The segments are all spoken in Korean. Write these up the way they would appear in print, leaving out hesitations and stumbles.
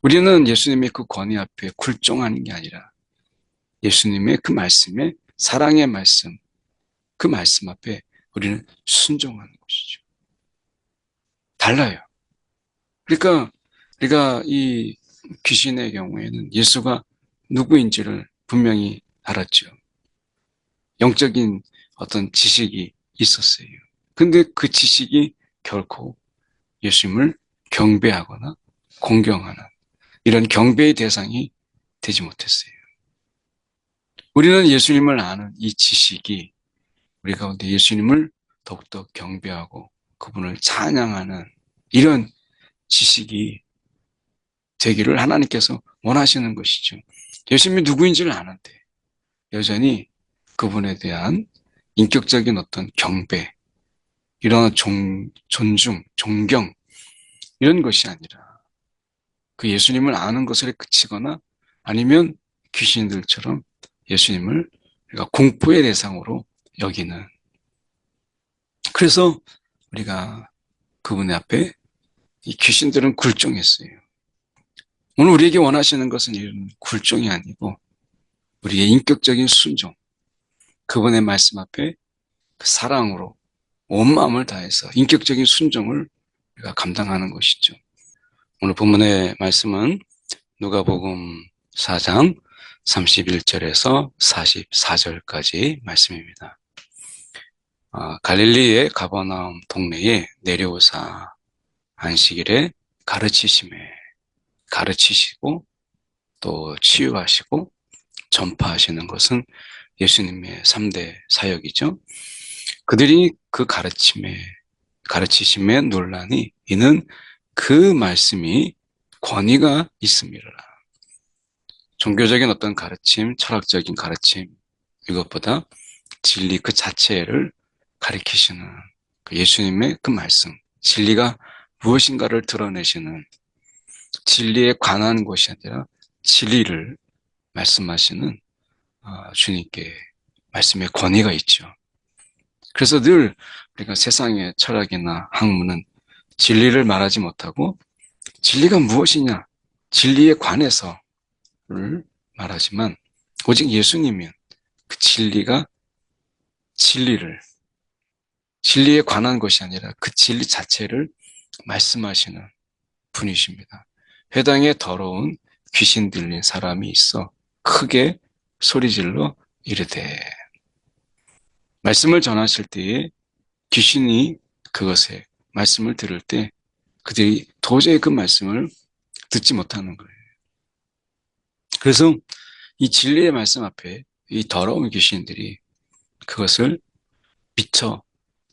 우리는 예수님의 그 권위 앞에 굴종하는 게 아니라 예수님의 그 말씀에 사랑의 말씀, 그 말씀 앞에 우리는 순종하는 것이죠. 달라요. 그러니까 우리가 이 귀신의 경우에는 예수가 누구인지를 분명히 알았죠. 영적인 어떤 지식이 있었어요. 근데 그 지식이 결코 예수님을 경배하거나 공경하는 이런 경배의 대상이 되지 못했어요. 우리는 예수님을 아는 이 지식이 우리 가운데 예수님을 더욱더 경배하고 그분을 찬양하는 이런 지식이 되기를 하나님께서 원하시는 것이죠. 예수님이 누구인지를 아는데 여전히 그분에 대한 인격적인 어떤 경배, 이런 존중, 존경 이런 것이 아니라 그 예수님을 아는 것에 그치거나 아니면 귀신들처럼 예수님을 우리가 공포의 대상으로 여기는, 그래서 우리가 그분의 앞에 이 귀신들은 굴종했어요. 오늘 우리에게 원하시는 것은 이런 굴종이 아니고 우리의 인격적인 순종, 그분의 말씀 앞에 그 사랑으로 온 마음을 다해서 인격적인 순종을 우리가 감당하는 것이죠. 오늘 본문의 말씀은 누가복음 4장 31절에서 44절까지 말씀입니다. 갈릴리의 가버나움 동네에 내려오사 안식일에 가르치시고 또 치유하시고 전파하시는 것은 예수님의 3대 사역이죠. 그들이 그 가르치심에 논란이 이는 그 말씀이 권위가 있음이라. 종교적인 어떤 가르침, 철학적인 가르침, 이것보다 진리 그 자체를 가리키시는 그 예수님의 그 말씀, 진리가 무엇인가를 드러내시는, 진리에 관한 것이 아니라 진리를 말씀하시는 주님께 말씀의 권위가 있죠. 그래서 늘 우리가 세상의 철학이나 학문은 진리를 말하지 못하고 진리가 무엇이냐, 진리에 관해서를 말하지만 오직 예수님은 그 진리에 관한 것이 아니라 그 진리 자체를 말씀하시는 분이십니다. 회당에 더러운 귀신 들린 사람이 있어 크게 소리질러 이르되, 말씀을 전하실 때에 귀신이 그것에 말씀을 들을 때 그들이 도저히 그 말씀을 듣지 못하는 거예요. 그래서 이 진리의 말씀 앞에 이 더러운 귀신들이 그것을 미처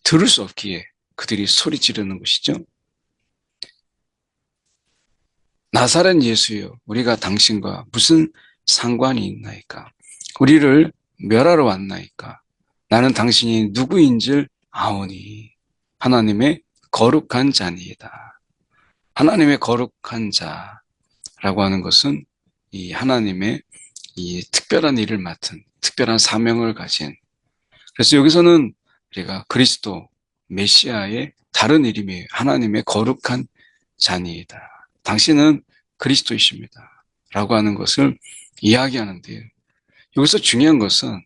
들을 수 없기에 그들이 소리 지르는 것이죠. 나사렛 예수여, 우리가 당신과 무슨 상관이 있나이까? 우리를 멸하러 왔나이까? 나는 당신이 누구인 줄 아오니 하나님의 거룩한 자니이다. 하나님의 거룩한 자라고 하는 것은 이 하나님의 이 특별한 일을 맡은 특별한 사명을 가진, 그래서 여기서는 우리가 그리스도 메시아의 다른 이름이에요. 하나님의 거룩한 자니이다. 당신은 그리스도이십니다. 라고 하는 것을 이야기하는데요. 여기서 중요한 것은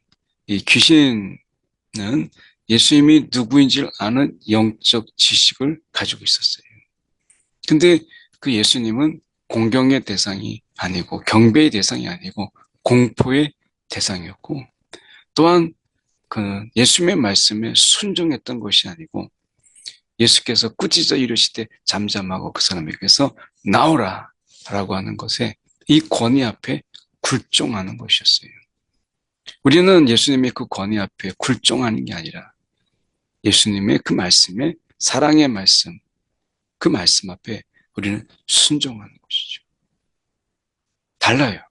이 귀신은 예수님이 누구인지를 아는 영적 지식을 가지고 있었어요. 근데 그 예수님은 공경의 대상이 아니고 경배의 대상이 아니고 공포의 대상이었고, 또한 그는 예수님의 말씀에 순종했던 것이 아니고 예수께서 꾸짖어 이르시되 잠잠하고 그 사람에게서 나오라 라고 하는 것에 이 권위 앞에 굴종하는 것이었어요. 우리는 예수님의 그 권위 앞에 굴종하는 게 아니라 예수님의 그 말씀에 사랑의 말씀, 그 말씀 앞에 우리는 순종하는 것이죠. 달라요.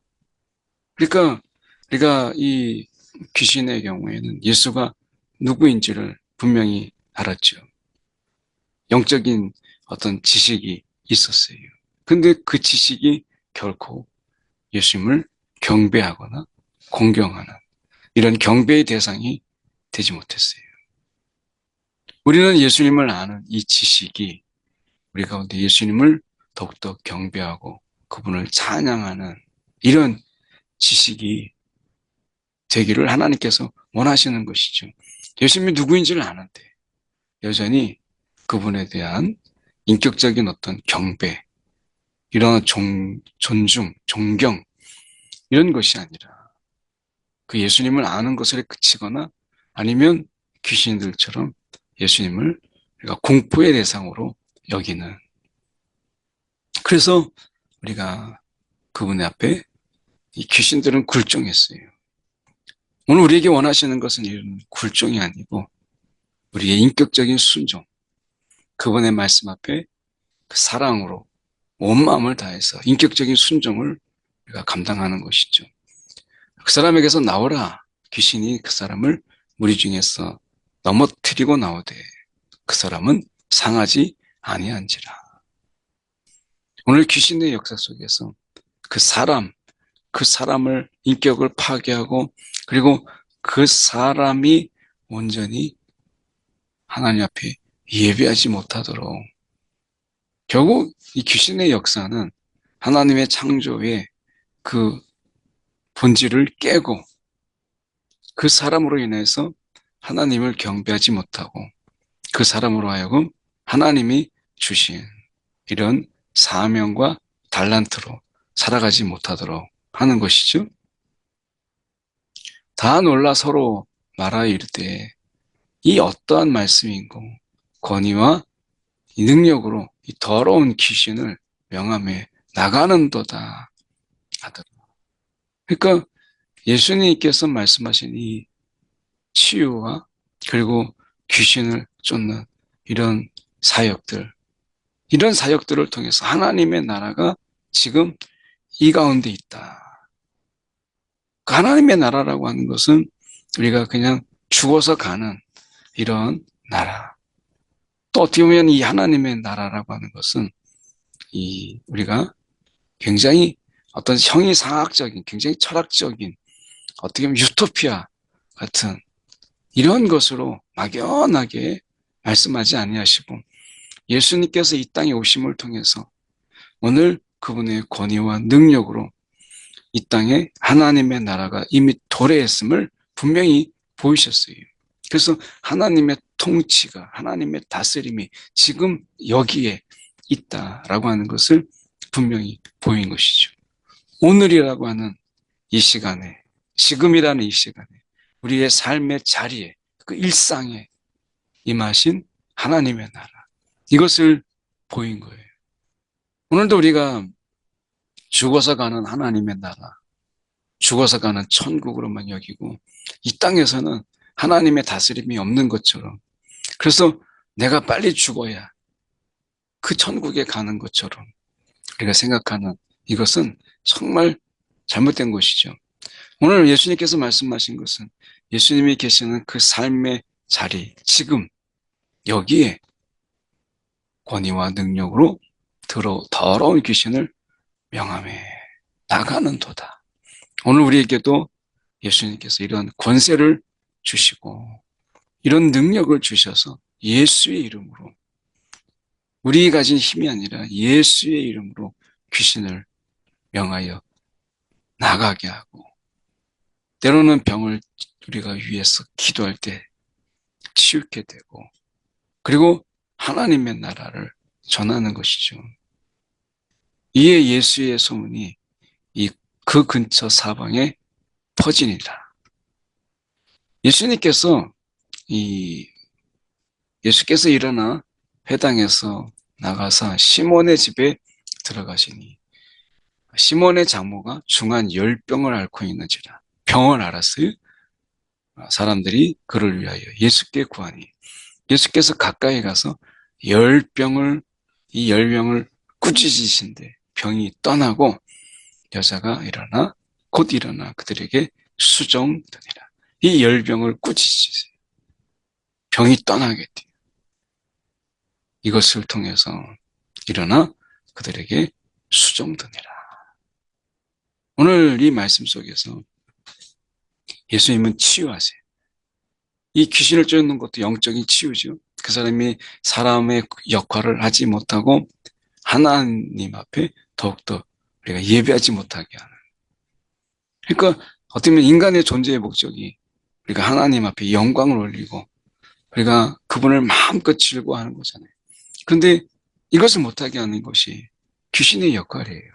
그러니까 우리가 이 귀신의 경우에는 예수가 누구인지를 분명히 알았죠. 영적인 어떤 지식이 있었어요. 근데 그 지식이 결코 예수님을 경배하거나 공경하는 이런 경배의 대상이 되지 못했어요. 우리는 예수님을 아는 이 지식이 우리 가운데 예수님을 더욱더 경배하고 그분을 찬양하는 이런 지식이 되기를 하나님께서 원하시는 것이죠. 예수님이 누구인지를 아는데 여전히 그분에 대한 인격적인 어떤 경배, 이런 존중, 존경 이런 것이 아니라 그 예수님을 아는 것에 그치거나 아니면 귀신들처럼 예수님을 우리가 공포의 대상으로 여기는, 그래서 우리가 그분의 앞에 이 귀신들은 굴종했어요. 오늘 우리에게 원하시는 것은 이런 굴종이 아니고 우리의 인격적인 순종, 그분의 말씀 앞에 그 사랑으로 온 마음을 다해서 인격적인 순종을 우리가 감당하는 것이죠. 그 사람에게서 나오라. 귀신이 그 사람을 무리 중에서 넘어뜨리고 나오되 그 사람은 상하지 아니한지라. 오늘 귀신의 역사 속에서 그 사람을 인격을 파괴하고 그리고 그 사람이 온전히 하나님 앞에 예배하지 못하도록, 결국 이 귀신의 역사는 하나님의 창조의 그 본질을 깨고 그 사람으로 인해서 하나님을 경배하지 못하고 그 사람으로 하여금 하나님이 주신 이런 사명과 달란트로 살아가지 못하도록 하는 것이죠. 다 놀라 서로 말하여 이르되 이 어떠한 말씀인고 권위와 이 능력으로 이 더러운 귀신을 명함에 나가는도다 하더라. 그러니까 예수님께서 말씀하신 이 치유와 그리고 귀신을 쫓는 이런 사역들, 이런 사역들을 통해서 하나님의 나라가 지금 이 가운데 있다. 그 하나님의 나라라고 하는 것은 우리가 그냥 죽어서 가는 이런 나라. 또 어떻게 보면 이 하나님의 나라라고 하는 것은 이 우리가 굉장히 어떤 형이상학적인, 굉장히 철학적인, 어떻게 보면 유토피아 같은 이런 것으로 막연하게 말씀하지 아니하시고 예수님께서 이 땅에 오심을 통해서 오늘 그분의 권위와 능력으로 이 땅에 하나님의 나라가 이미 도래했음을 분명히 보이셨어요. 그래서 하나님의 통치가, 하나님의 다스림이 지금 여기에 있다라고 하는 것을 분명히 보인 것이죠. 오늘이라고 하는 이 시간에, 지금이라는 이 시간에 우리의 삶의 자리에, 그 일상에 임하신 하나님의 나라, 이것을 보인 거예요. 오늘도 우리가 죽어서 가는 하나님의 나라, 죽어서 가는 천국으로만 여기고 이 땅에서는 하나님의 다스림이 없는 것처럼, 그래서 내가 빨리 죽어야 그 천국에 가는 것처럼 우리가 생각하는 이것은 정말 잘못된 것이죠. 오늘 예수님께서 말씀하신 것은 예수님이 계시는 그 삶의 자리, 지금 여기에 권위와 능력으로 더러운 귀신을 명함에 나가는도다. 오늘 우리에게도 예수님께서 이런 권세를 주시고 이런 능력을 주셔서 예수의 이름으로, 우리 가진 힘이 아니라 예수의 이름으로 귀신을 명하여 나가게 하고, 때로는 병을 우리가 위해서 기도할 때 치유게 되고, 그리고 하나님의 나라를 전하는 것이죠. 이에 예수의 소문이 그 근처 사방에 퍼지니라. 예수께서 일어나 회당에서 나가서 시몬의 집에 들어가시니 시몬의 장모가 중한 10병을 앓고 있는지라. 병을 앓았어요. 사람들이 그를 위하여 예수께 구하니 예수께서 가까이 가서 10병을 꾸짖으신데 병이 떠나고 여자가 곧 일어나 그들에게 수종되니라. 이 10병을 꾸짖으세요. 병이 떠나게 돼요. 이것을 통해서 일어나 그들에게 수종되니라. 오늘 이 말씀 속에서 예수님은 치유하세요. 이 귀신을 쫓는 것도 영적인 치유죠. 그 사람이 사람의 역할을 하지 못하고 하나님 앞에 더욱더 우리가 예배하지 못하게 하는. 그러니까 어떻게 보면 인간의 존재의 목적이 우리가 하나님 앞에 영광을 올리고 우리가 그분을 마음껏 즐거워하는 거잖아요. 그런데 이것을 못하게 하는 것이 귀신의 역할이에요.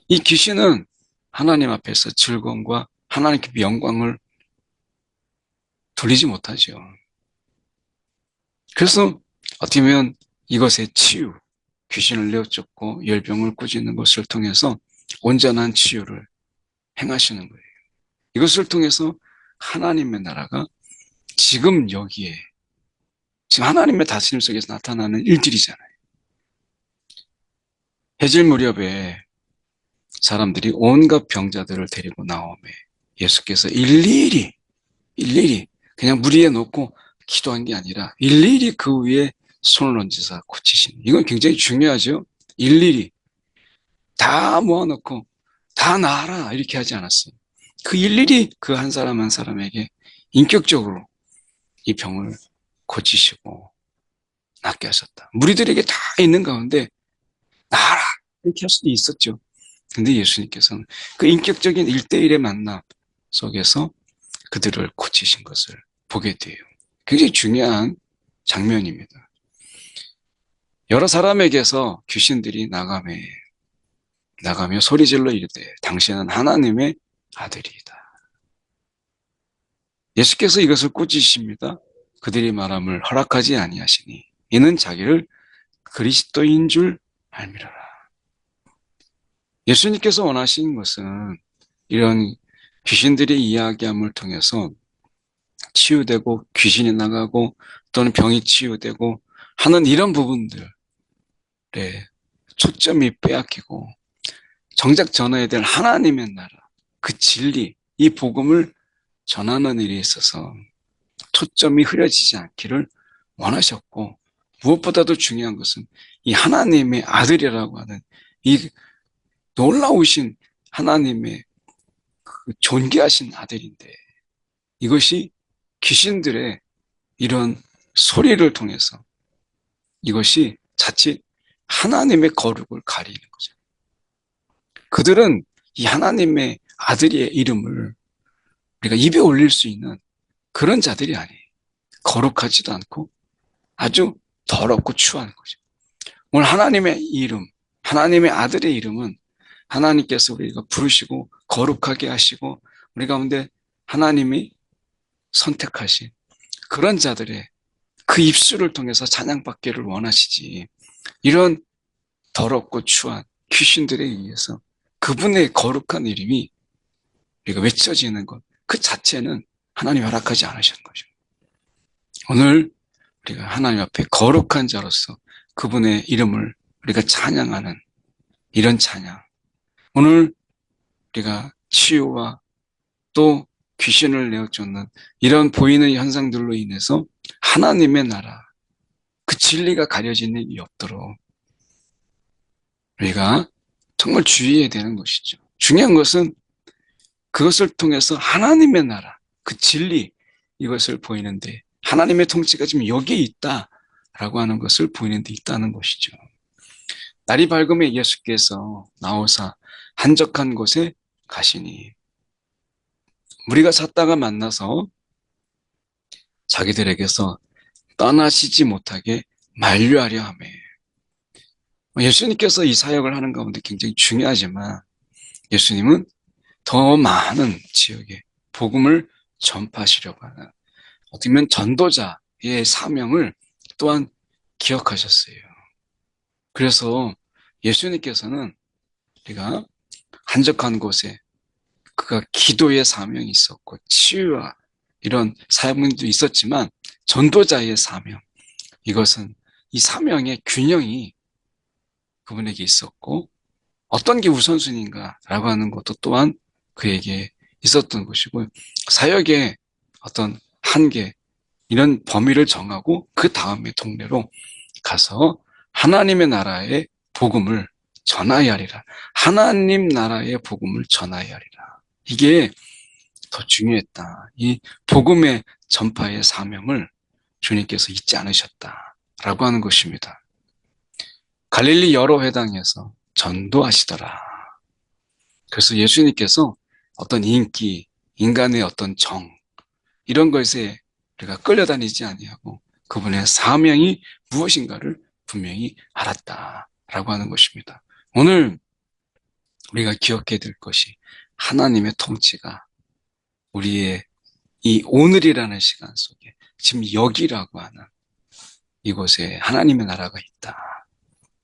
이 귀신은 하나님 앞에서 즐거움과 하나님께 영광을 돌리지 못하죠. 그래서 어떻게 보면 이것의 치유, 귀신을 내어쫓고 열병을 꾸짖는 것을 통해서 온전한 치유를 행하시는 거예요. 이것을 통해서 하나님의 나라가 지금 여기에, 지금 하나님의 다스림 속에서 나타나는 일들이잖아요. 해질 무렵에 사람들이 온갖 병자들을 데리고 나오며 예수께서 일일이 그냥 물 위에 놓고 기도한 게 아니라 일일이 그 위에 손을 얹으사 고치시는. 이건 굉장히 중요하죠. 일일이 다 모아놓고 다 나아라 이렇게 하지 않았어요. 그 일일이 그 한 사람 한 사람에게 인격적으로 이 병을 고치시고 낫게 하셨다. 무리들에게 다 있는 가운데 나아라 이렇게 할 수도 있었죠. 근데 예수님께서는 그 인격적인 1대1의 만남 속에서 그들을 고치신 것을 보게 돼요. 굉장히 중요한 장면입니다. 여러 사람에게서 귀신들이 나가며 소리질러 이르되 당신은 하나님의 아들이다. 예수께서 이것을 꾸짖으십니다. 그들이 말함을 허락하지 아니하시니 이는 자기를 그리스도인 줄 알미러라. 예수님께서 원하시는 것은 이런 귀신들의 이야기함을 통해서 치유되고 귀신이 나가고 또는 병이 치유되고 하는 이런 부분들에 초점이 빼앗기고 정작 전해야 될 하나님의 나라, 그 진리, 이 복음을 전하는 일에 있어서 초점이 흐려지지 않기를 원하셨고 무엇보다도 중요한 것은 이 하나님의 아들이라고 하는 이 놀라우신 하나님의 그 존귀하신 아들인데 이것이 귀신들의 이런 소리를 통해서 이것이 자칫 하나님의 거룩을 가리는 거죠. 그들은 이 하나님의 아들의 이름을 우리가 입에 올릴 수 있는 그런 자들이 아니에요. 거룩하지도 않고 아주 더럽고 추한 거죠. 오늘 하나님의 이름, 하나님의 아들의 이름은 하나님께서 우리가 부르시고 거룩하게 하시고 우리 가운데 하나님이 선택하신 그런 자들의 그 입술을 통해서 찬양받기를 원하시지 이런 더럽고 추한 귀신들에 의해서 그분의 거룩한 이름이 우리가 외쳐지는 것 그 자체는 하나님 허락하지 않으시는 거죠. 오늘 우리가 하나님 앞에 거룩한 자로서 그분의 이름을 우리가 찬양하는 이런 찬양, 오늘 우리가 치유와 또 귀신을 내어쫓는 이런 보이는 현상들로 인해서 하나님의 나라, 그 진리가 가려지는 일이 없도록 우리가 정말 주의해야 되는 것이죠. 중요한 것은 그것을 통해서 하나님의 나라, 그 진리, 이것을 보이는데 하나님의 통치가 지금 여기에 있다라고 하는 것을 보이는 데 있다는 것이죠. 날이 밝으면 예수께서 나오사 한적한 곳에 가시니 무리가 샀다가 만나서 자기들에게서 떠나시지 못하게 만류하려 하며 예수님께서 이 사역을 하는 가운데 굉장히 중요하지만 예수님은 더 많은 지역에 복음을 전파하시려고 하는 어떻게 보면 전도자의 사명을 또한 기억하셨어요. 그래서 예수님께서는 우리가 한적한 곳에 그가 기도의 사명이 있었고 치유와 이런 사명도 있었지만 전도자의 사명, 이것은 이 사명의 균형이 그분에게 있었고 어떤 게 우선순위인가라고 하는 것도 또한 그에게 있었던 것이고 사역의 어떤 한계 이런 범위를 정하고 그 다음에 동네로 가서 하나님의 나라의 복음을 전하여야 하리라. 하나님 나라의 복음을 전하여야 하리라. 이게 더 중요했다. 이 복음의 전파의 사명을 주님께서 잊지 않으셨다라고 하는 것입니다. 갈릴리 여러 회당에서 전도하시더라. 그래서 예수님께서 어떤 인기, 인간의 어떤 정, 이런 것에 우리가 끌려다니지 아니하고 그분의 사명이 무엇인가를 분명히 알았다라고 하는 것입니다. 오늘 우리가 기억해야 될 것이 하나님의 통치가 우리의 이 오늘이라는 시간 속에 지금 여기라고 하는 이곳에 하나님의 나라가 있다.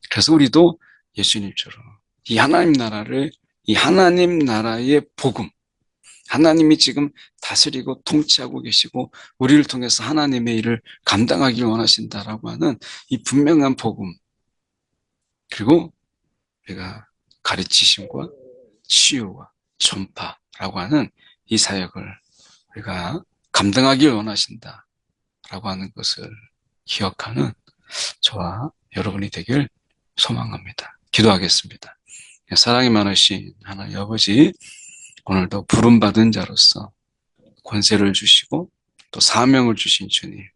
그래서 우리도 예수님처럼 이 하나님 나라를, 이 하나님 나라의 복음, 하나님이 지금 다스리고 통치하고 계시고 우리를 통해서 하나님의 일을 감당하길 원하신다라고 하는 이 분명한 복음, 그리고 우리가 가르치심과 치유와 전파라고 하는 이 사역을 우리가 감당하길 원하신다라고 하는 것을 기억하는 저와 여러분이 되길 소망합니다. 기도하겠습니다. 사랑이 많으신 하나님 아버지, 오늘도 부름받은 자로서 권세를 주시고 또 사명을 주신 주님,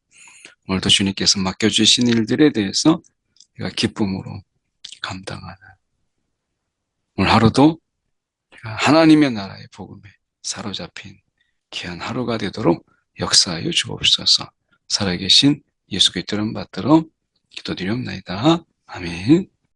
오늘도 주님께서 맡겨주신 일들에 대해서 우리가 기쁨으로 감당하는 오늘 하루도 하나님의 나라의 복음에 사로잡힌 귀한 하루가 되도록 역사하여 주옵소서. 살아계신 예수 그리스도를 받들어 기도드리옵나이다. 아멘.